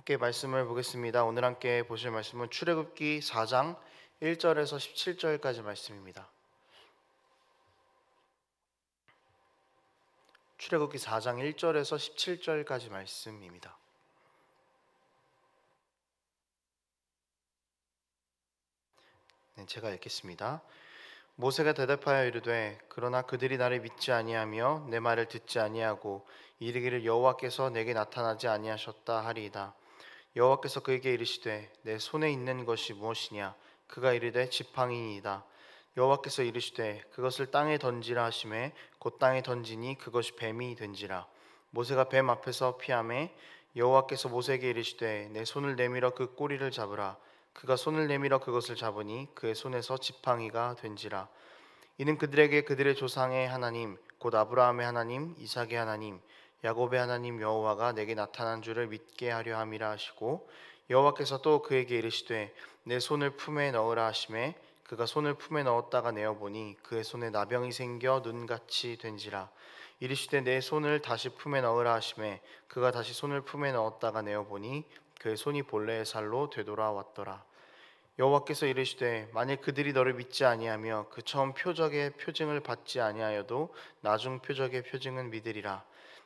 함께 말씀을 보겠습니다. 오늘 함께 보실 말씀은 출애굽기 4장 1절에서 17절까지 말씀입니다. 출애굽기 4장 1절에서 17절까지 말씀입니다. 제가 읽겠습니다. 모세가 대답하여 이르되 그러나 그들이 나를 믿지 아니하며 내 말을 듣지 아니하고 이르기를 여호와께서 내게 나타나지 아니하셨다 하리이다. 여호와께서 그에게 이르시되 내 손에 있는 것이 무엇이냐? 그가 이르되 지팡이니이다. 여호와께서 이르시되 그것을 땅에 던지라 하시매 곧 땅에 던지니 그것이 뱀이 된지라. 모세가 뱀 앞에서 피하매 여호와께서 모세에게 이르시되 내 손을 내밀어 그 꼬리를 잡으라. 그가 손을 내밀어 그것을 잡으니 그의 손에서 지팡이가 된지라. 이는 그들에게 그들의 조상의 하나님 곧 아브라함의 하나님 이삭의 하나님 야곱의 하나님 여호와가 내게 나타난 줄을 믿게 하려 함이라 하시고, 여호와께서 또 그에게 이르시되 내 손을 품에 넣으라 하시매 그가 손을 품에 넣었다가 내어보니 그의 손에 나병이 생겨 눈같이 된지라. 이르시되 내 손을 다시 품에 넣으라 하시매 그가 다시 손을 품에 넣었다가 내어보니 그의 손이 본래의 살로 되돌아왔더라. 여호와께서 이르시되 만일 그들이 너를 믿지 아니하며 그 처음 표적의 표징을 받지 아니하여도 나중 표적의 표징은 믿으리라.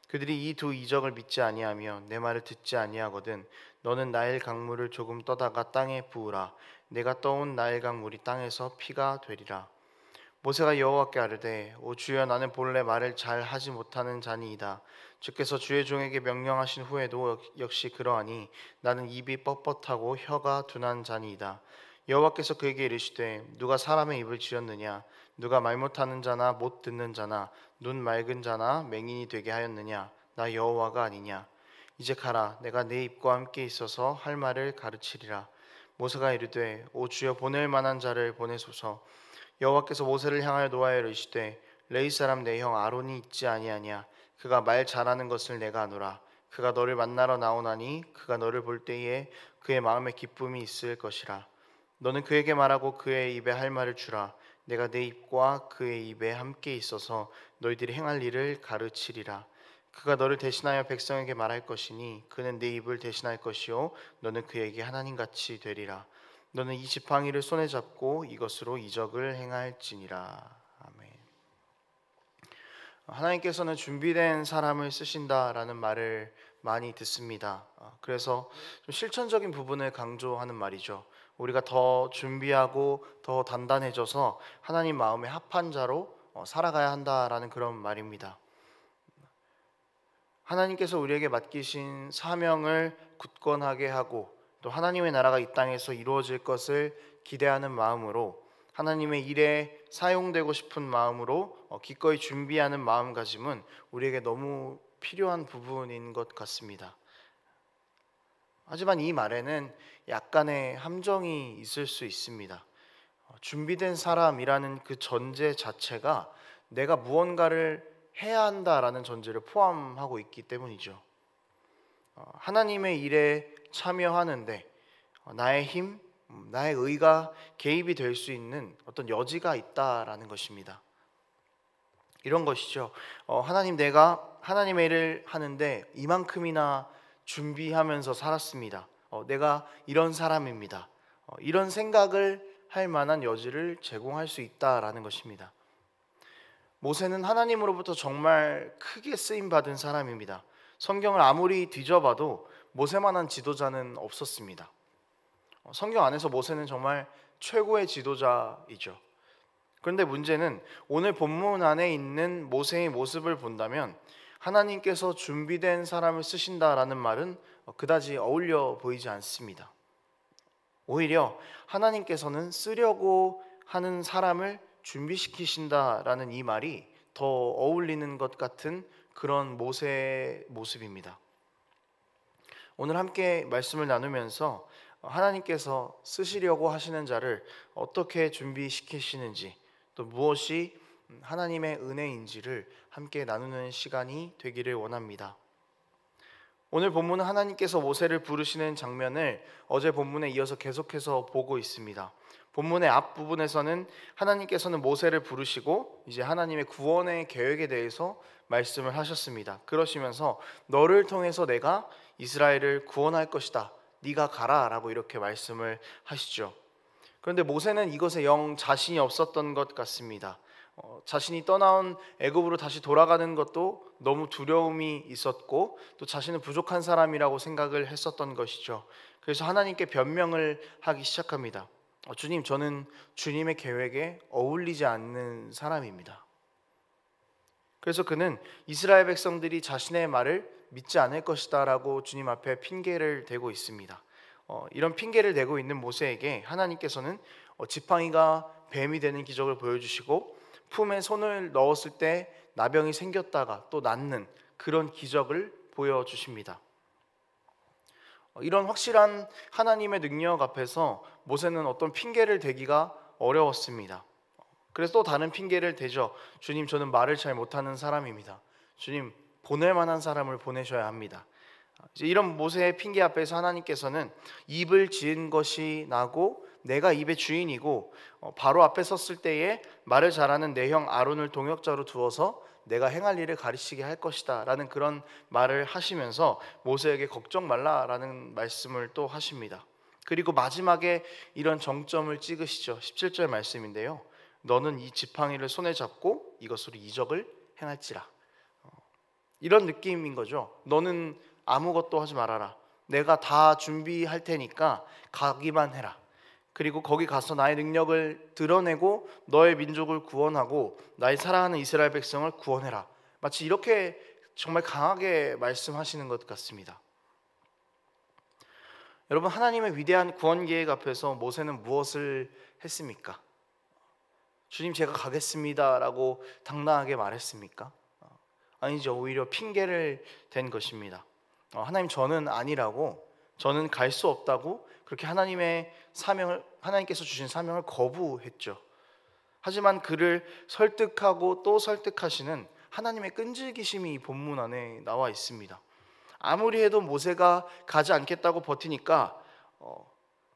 그들이 이 두 이적을 믿지 아니하며 내 말을 듣지 아니하거든 너는 나일 강물을 조금 떠다가 땅에 부으라. 내가 떠온 나일 강물이 땅에서 피가 되리라. 모세가 여호와께 아뢰되 오 주여 나는 본래 말을 잘 하지 못하는 자니이다. 주께서 주의 종에게 명령하신 후에도 역시 그러하니 나는 입이 뻣뻣하고 혀가 둔한 자니이다. 여호와께서 그에게 이르시되 누가 사람의 입을 지었느냐? 누가 말 못하는 자나 못 듣는 자나 눈 맑은 자나 맹인이 되게 하였느냐? 나 여호와가 아니냐? 이제 가라. 내가 내 입과 함께 있어서 할 말을 가르치리라. 모세가 이르되 오 주여 보낼 만한 자를 보내소서. 여호와께서 모세를 향하여 노하여 이르시되 레위 사람 내 형 아론이 있지 아니하냐? 그가 말 잘하는 것을 내가 아노라. 그가 너를 만나러 나오나니 그가 너를 볼 때에 그의 마음에 기쁨이 있을 것이라. 너는 그에게 말하고 그의 입에 할 말을 주라. 내가 내 입과 그의 입에 함께 있어서 너희들이 행할 일을 가르치리라. 그가 너를 대신하여 백성에게 말할 것이니 그는 내 입을 대신할 것이요 너는 그에게 하나님같이 되리라. 너는 이 지팡이를 손에 잡고 이것으로 이적을 행할지니라. 아멘. 하나님께서는 준비된 사람을 쓰신다라는 말을 많이 듣습니다. 그래서 좀 실천적인 부분을 강조하는 말이죠. 우리가 더 준비하고 더 단단해져서 하나님 마음에 합한 자로 살아가야 한다라는 그런 말입니다. 하나님께서 우리에게 맡기신 사명을 굳건하게 하고 또 하나님의 나라가 이 땅에서 이루어질 것을 기대하는 마음으로 하나님의 일에 사용되고 싶은 마음으로 기꺼이 준비하는 마음가짐은 우리에게 너무 필요한 부분인 것 같습니다. 하지만 이 말에는 약간의 함정이 있을 수 있습니다. 준비된 사람이라는 그 전제 자체가 내가 무언가를 해야 한다라는 전제를 포함하고 있기 때문이죠. 하나님의 일에 참여하는데 나의 힘, 나의 의가 개입이 될 수 있는 어떤 여지가 있다라는 것입니다. 이런 것이죠. 하나님 내가 하나님의 일을 하는데 이만큼이나 준비하면서 살았습니다. 내가 이런 사람입니다. 이런 생각을 할 만한 여지를 제공할 수 있다라는 것입니다. 모세는 하나님으로부터 정말 크게 쓰임받은 사람입니다. 성경을 아무리 뒤져봐도 모세만한 지도자는 없었습니다. 성경 안에서 모세는 정말 최고의 지도자이죠. 그런데 문제는 오늘 본문 안에 있는 모세의 모습을 본다면 하나님께서 준비된 사람을 쓰신다라는 말은 그다지 어울려 보이지 않습니다. 오히려 하나님께서는 쓰려고 하는 사람을 준비시키신다라는 이 말이 더 어울리는 것 같은 그런 모세의 모습입니다. 오늘 함께 말씀을 나누면서 하나님께서 쓰시려고 하시는 자를 어떻게 준비시키시는지 또 무엇이 하나님의 은혜인지를 함께 나누는 시간이 되기를 원합니다. 오늘 본문은 하나님께서 모세를 부르시는 장면을 어제 본문에 이어서 계속해서 보고 있습니다. 본문의 앞부분에서는 하나님께서는 모세를 부르시고 이제 하나님의 구원의 계획에 대해서 말씀을 하셨습니다. 그러시면서 너를 통해서 내가 이스라엘을 구원할 것이다. 네가 가라 라고 이렇게 말씀을 하시죠. 그런데 모세는 이것에 영 자신이 없었던 것 같습니다. 자신이 떠나온 애굽으로 다시 돌아가는 것도 너무 두려움이 있었고 또 자신은 부족한 사람이라고 생각을 했었던 것이죠. 그래서 하나님께 변명을 하기 시작합니다. 주님, 저는 주님의 계획에 어울리지 않는 사람입니다. 그래서 그는 이스라엘 백성들이 자신의 말을 믿지 않을 것이다 라고 주님 앞에 핑계를 대고 있습니다. 이런 핑계를 대고 있는 모세에게 하나님께서는 지팡이가 뱀이 되는 기적을 보여주시고 품에 손을 넣었을 때 나병이 생겼다가 또 낫는 그런 기적을 보여주십니다. 이런 확실한 하나님의 능력 앞에서 모세는 어떤 핑계를 대기가 어려웠습니다. 그래서 또 다른 핑계를 대죠. 주님, 저는 말을 잘 못하는 사람입니다. 주님, 보낼 만한 사람을 보내셔야 합니다. 이제 이런 모세의 핑계 앞에서 하나님께서는 입을 지은 것이 나고 내가 입의 주인이고 바로 앞에 섰을 때에 말을 잘하는 내 형 아론을 동역자로 두어서 내가 행할 일을 가르치게 할 것이다 라는 그런 말을 하시면서 모세에게 걱정 말라라는 말씀을 또 하십니다. 그리고 마지막에 이런 정점을 찍으시죠. 17절 말씀인데요. 너는 이 지팡이를 손에 잡고 이것으로 이적을 행할지라. 이런 느낌인 거죠. 너는 아무것도 하지 말아라. 내가 다 준비할 테니까 가기만 해라. 그리고 거기 가서 나의 능력을 드러내고 너의 민족을 구원하고 나의 사랑하는 이스라엘 백성을 구원해라. 마치 이렇게 정말 강하게 말씀하시는 것 같습니다. 여러분, 하나님의 위대한 구원 계획 앞에서 모세는 무엇을 했습니까? 주님, 제가 가겠습니다 라고 당당하게 말했습니까? 아니죠. 오히려 핑계를 댄 것입니다. 하나님, 저는 아니라고, 저는 갈 수 없다고 그렇게 하나님께서 주신 사명을 거부했죠. 하지만 그를 설득하고 또 설득하시는 하나님의 끈질기심이 이 본문 안에 나와 있습니다. 아무리 해도 모세가 가지 않겠다고 버티니까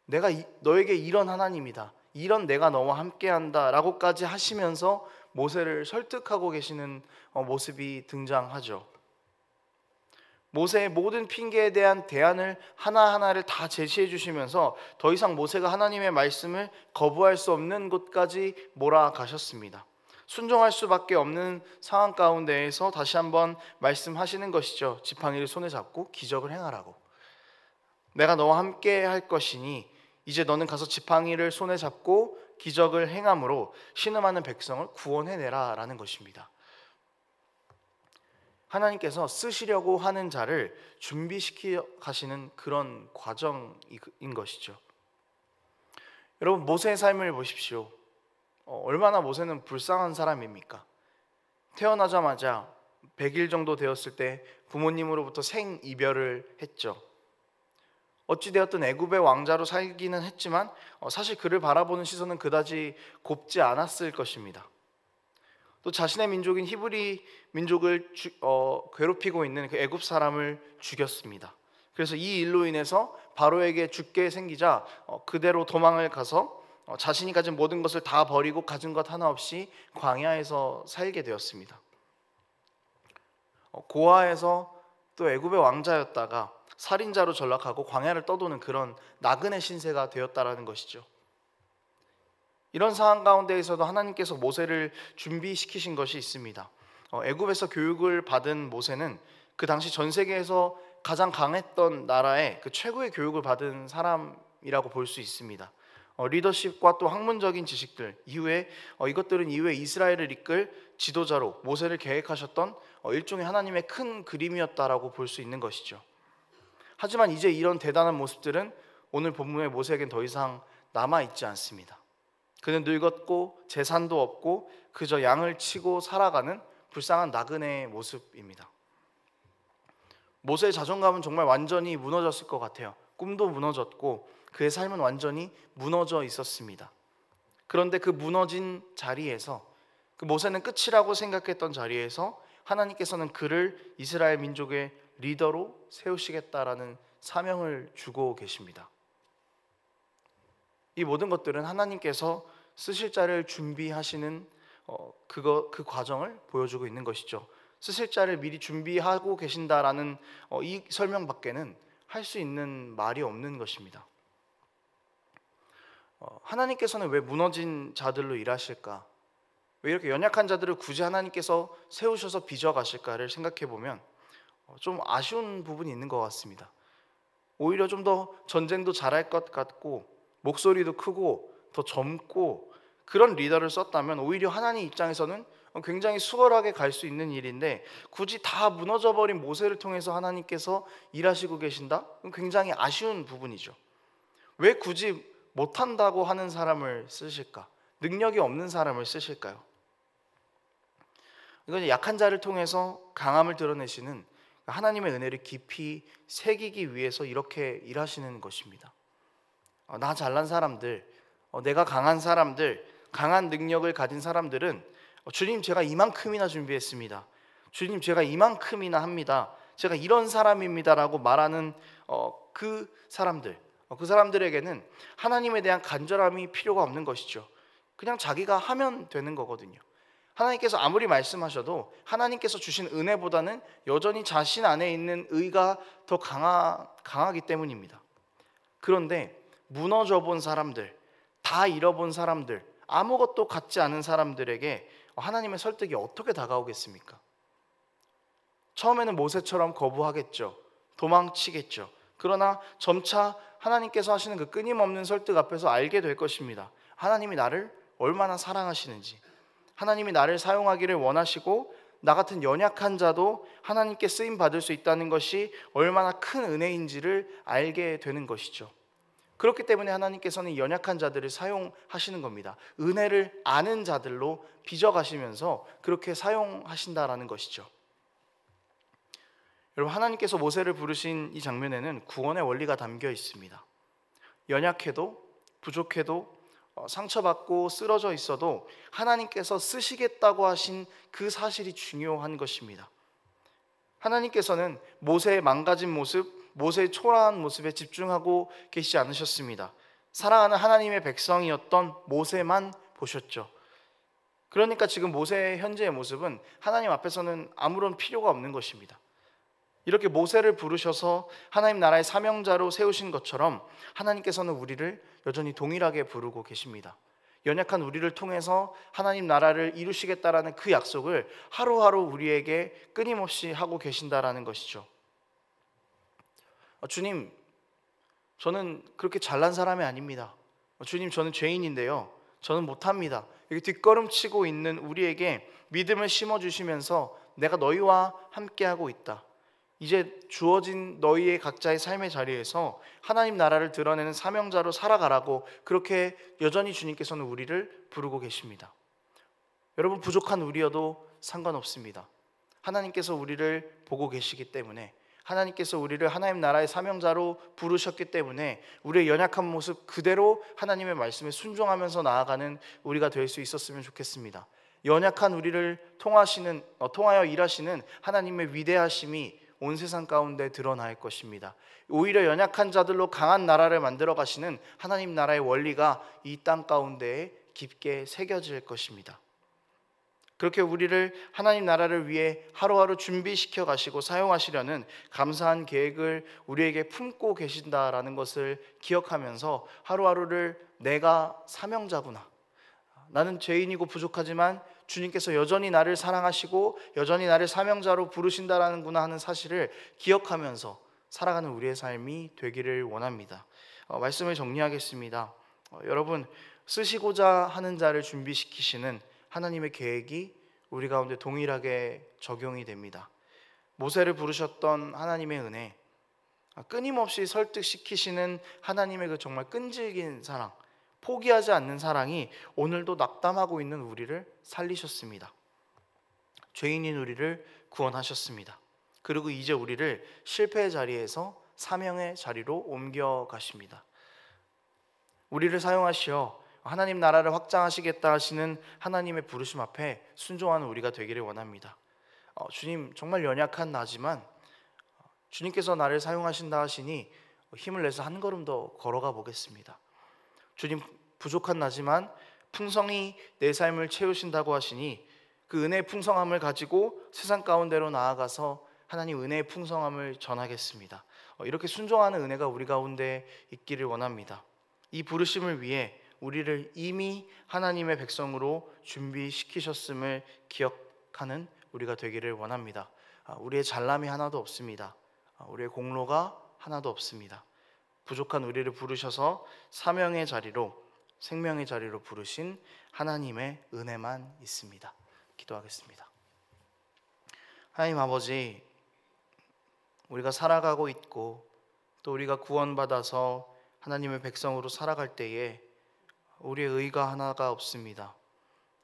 내가 너에게 이런 하나님이다, 이런 내가 너와 함께한다 라고까지 하시면서 모세를 설득하고 계시는 모습이 등장하죠. 모세의 모든 핑계에 대한 대안을 하나하나를 다 제시해 주시면서 더 이상 모세가 하나님의 말씀을 거부할 수 없는 곳까지 몰아가셨습니다. 순종할 수밖에 없는 상황 가운데에서 다시 한번 말씀하시는 것이죠. 지팡이를 손에 잡고 기적을 행하라고. 내가 너와 함께 할 것이니 이제 너는 가서 지팡이를 손에 잡고 기적을 행함으로 신음하는 백성을 구원해내라 라는 것입니다. 하나님께서 쓰시려고 하는 자를 준비시켜 가시는 그런 과정인 것이죠. 여러분, 모세의 삶을 보십시오. 얼마나 모세는 불쌍한 사람입니까? 태어나자마자 100일 정도 되었을 때 부모님으로부터 생이별을 했죠. 어찌되었든 애굽의 왕자로 살기는 했지만 사실 그를 바라보는 시선은 그다지 곱지 않았을 것입니다. 또 자신의 민족인 히브리 민족을 괴롭히고 있는 그 애굽 사람을 죽였습니다. 그래서 이 일로 인해서 바로에게 죽게 생기자 그대로 도망을 가서 자신이 가진 모든 것을 다 버리고 가진 것 하나 없이 광야에서 살게 되었습니다. 고아에서 또 애굽의 왕자였다가 살인자로 전락하고 광야를 떠도는 그런 나그네 신세가 되었다라는 것이죠. 이런 상황 가운데에서도 하나님께서 모세를 준비시키신 것이 있습니다. 애굽에서 교육을 받은 모세는 그 당시 전 세계에서 가장 강했던 나라의 그 최고의 교육을 받은 사람이라고 볼 수 있습니다. 리더십과 또 학문적인 지식들 이것들은 이후에 이스라엘을 이끌 지도자로 모세를 계획하셨던 일종의 하나님의 큰 그림이었다라고 볼 수 있는 것이죠. 하지만 이제 이런 대단한 모습들은 오늘 본문의 모세에겐 더 이상 남아있지 않습니다. 그는 늙었고 재산도 없고 그저 양을 치고 살아가는 불쌍한 나그네의 모습입니다. 모세의 자존감은 정말 완전히 무너졌을 것 같아요. 꿈도 무너졌고 그의 삶은 완전히 무너져 있었습니다. 그런데 그 무너진 자리에서, 그 모세는 끝이라고 생각했던 자리에서 하나님께서는 그를 이스라엘 민족의 리더로 세우시겠다라는 사명을 주고 계십니다. 이 모든 것들은 하나님께서 쓰실 자를 준비하시는 그 과정을 보여주고 있는 것이죠. 쓰실 자를 미리 준비하고 계신다라는 이 설명밖에는 할 수 있는 말이 없는 것입니다. 하나님께서는 왜 무너진 자들로 일하실까? 왜 이렇게 연약한 자들을 굳이 하나님께서 세우셔서 빚어 가실까를 생각해 보면 좀 아쉬운 부분이 있는 것 같습니다. 오히려 좀 더 전쟁도 잘할 것 같고 목소리도 크고 더 젊고 그런 리더를 썼다면 오히려 하나님 입장에서는 굉장히 수월하게 갈 수 있는 일인데, 굳이 다 무너져 버린 모세를 통해서 하나님께서 일하시고 계신다? 굉장히 아쉬운 부분이죠. 왜 굳이 못한다고 하는 사람을 쓰실까? 능력이 없는 사람을 쓰실까요? 이건 약한 자를 통해서 강함을 드러내시는 하나님의 은혜를 깊이 새기기 위해서 이렇게 일하시는 것입니다. 나 잘난 사람들, 내가 강한 사람들, 강한 능력을 가진 사람들은 주님 제가 이만큼이나 준비했습니다, 주님 제가 이만큼이나 합니다, 제가 이런 사람입니다라고 말하는 그 사람들, 그 사람들에게는 하나님에 대한 간절함이 필요가 없는 것이죠. 그냥 자기가 하면 되는 거거든요. 하나님께서 아무리 말씀하셔도 하나님께서 주신 은혜보다는 여전히 자신 안에 있는 의가 더 강하기 때문입니다. 그런데 무너져 본 사람들, 다 잃어본 사람들, 아무것도 갖지 않은 사람들에게 하나님의 설득이 어떻게 다가오겠습니까? 처음에는 모세처럼 거부하겠죠. 도망치겠죠. 그러나 점차 하나님께서 하시는 그 끊임없는 설득 앞에서 알게 될 것입니다. 하나님이 나를 얼마나 사랑하시는지, 하나님이 나를 사용하기를 원하시고 나 같은 연약한 자도 하나님께 쓰임 받을 수 있다는 것이 얼마나 큰 은혜인지를 알게 되는 것이죠. 그렇기 때문에 하나님께서는 연약한 자들을 사용하시는 겁니다. 은혜를 아는 자들로 빚어가시면서 그렇게 사용하신다라는 것이죠. 여러분, 하나님께서 모세를 부르신 이 장면에는 구원의 원리가 담겨 있습니다. 연약해도 부족해도 상처받고 쓰러져 있어도 하나님께서 쓰시겠다고 하신 그 사실이 중요한 것입니다. 하나님께서는 모세의 망가진 모습, 모세의 초라한 모습에 집중하고 계시지 않으셨습니다. 사랑하는 하나님의 백성이었던 모세만 보셨죠. 그러니까 지금 모세의 현재의 모습은 하나님 앞에서는 아무런 필요가 없는 것입니다. 이렇게 모세를 부르셔서 하나님 나라의 사명자로 세우신 것처럼 하나님께서는 우리를 여전히 동일하게 부르고 계십니다. 연약한 우리를 통해서 하나님 나라를 이루시겠다라는 그 약속을 하루하루 우리에게 끊임없이 하고 계신다라는 것이죠. 주님, 저는 그렇게 잘난 사람이 아닙니다. 주님, 저는 죄인인데요, 저는 못합니다. 이렇게 뒷걸음치고 있는 우리에게 믿음을 심어주시면서 내가 너희와 함께하고 있다, 이제 주어진 너희의 각자의 삶의 자리에서 하나님 나라를 드러내는 사명자로 살아가라고, 그렇게 여전히 주님께서는 우리를 부르고 계십니다. 여러분, 부족한 우리여도 상관없습니다. 하나님께서 우리를 보고 계시기 때문에, 하나님께서 우리를 하나님 나라의 사명자로 부르셨기 때문에 우리의 연약한 모습 그대로 하나님의 말씀에 순종하면서 나아가는 우리가 될 수 있었으면 좋겠습니다. 연약한 우리를 통하여 일하시는 하나님의 위대하심이 온 세상 가운데 드러날 것입니다. 오히려 연약한 자들로 강한 나라를 만들어 가시는 하나님 나라의 원리가 이 땅 가운데에 깊게 새겨질 것입니다. 그렇게 우리를 하나님 나라를 위해 하루하루 준비시켜 가시고 사용하시려는 감사한 계획을 우리에게 품고 계신다라는 것을 기억하면서 하루하루를 내가 사명자구나, 나는 죄인이고 부족하지만 주님께서 여전히 나를 사랑하시고 여전히 나를 사명자로 부르신다라는구나 하는 사실을 기억하면서 살아가는 우리의 삶이 되기를 원합니다. 말씀을 정리하겠습니다. 여러분, 쓰시고자 하는 자를 준비시키시는 하나님의 계획이 우리 가운데 동일하게 적용이 됩니다. 모세를 부르셨던 하나님의 은혜, 끊임없이 설득시키시는 하나님의 그 정말 끈질긴 사랑, 포기하지 않는 사랑이 오늘도 낙담하고 있는 우리를 살리셨습니다. 죄인인 우리를 구원하셨습니다. 그리고 이제 우리를 실패의 자리에서 사명의 자리로 옮겨가십니다. 우리를 사용하시어 하나님 나라를 확장하시겠다 하시는 하나님의 부르심 앞에 순종하는 우리가 되기를 원합니다. 주님, 정말 연약한 나지만 주님께서 나를 사용하신다 하시니 힘을 내서 한 걸음 더 걸어가 보겠습니다. 주님, 부족한 나지만 풍성히 내 삶을 채우신다고 하시니 그 은혜의 풍성함을 가지고 세상 가운데로 나아가서 하나님 은혜의 풍성함을 전하겠습니다. 이렇게 순종하는 은혜가 우리 가운데 있기를 원합니다. 이 부르심을 위해 우리를 이미 하나님의 백성으로 준비시키셨음을 기억하는 우리가 되기를 원합니다. 우리의 잘남이 하나도 없습니다. 우리의 공로가 하나도 없습니다. 부족한 우리를 부르셔서 사명의 자리로, 생명의 자리로 부르신 하나님의 은혜만 있습니다. 기도하겠습니다. 하나님 아버지, 우리가 살아가고 있고 또 우리가 구원받아서 하나님의 백성으로 살아갈 때에 우리의 의가 하나가 없습니다.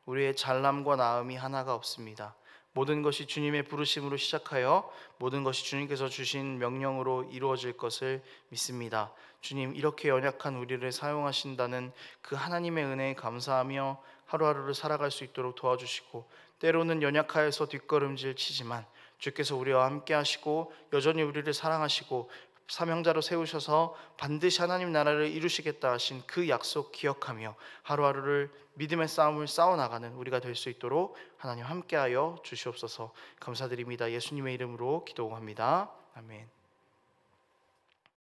우리의 잘남과 나음이 하나가 없습니다. 모든 것이 주님의 부르심으로 시작하여 모든 것이 주님께서 주신 명령으로 이루어질 것을 믿습니다. 주님, 이렇게 연약한 우리를 사용하신다는 그 하나님의 은혜에 감사하며 하루하루를 살아갈 수 있도록 도와주시고, 때로는 연약하여서 뒷걸음질 치지만 주께서 우리와 함께 하시고 여전히 우리를 사랑하시고 사명자로 세우셔서 반드시 하나님 나라를 이루시겠다 하신 그 약속 기억하며 하루하루를 믿음의 싸움을 싸워나가는 우리가 될 수 있도록 하나님 함께하여 주시옵소서. 감사드립니다. 예수님의 이름으로 기도합니다. 아멘.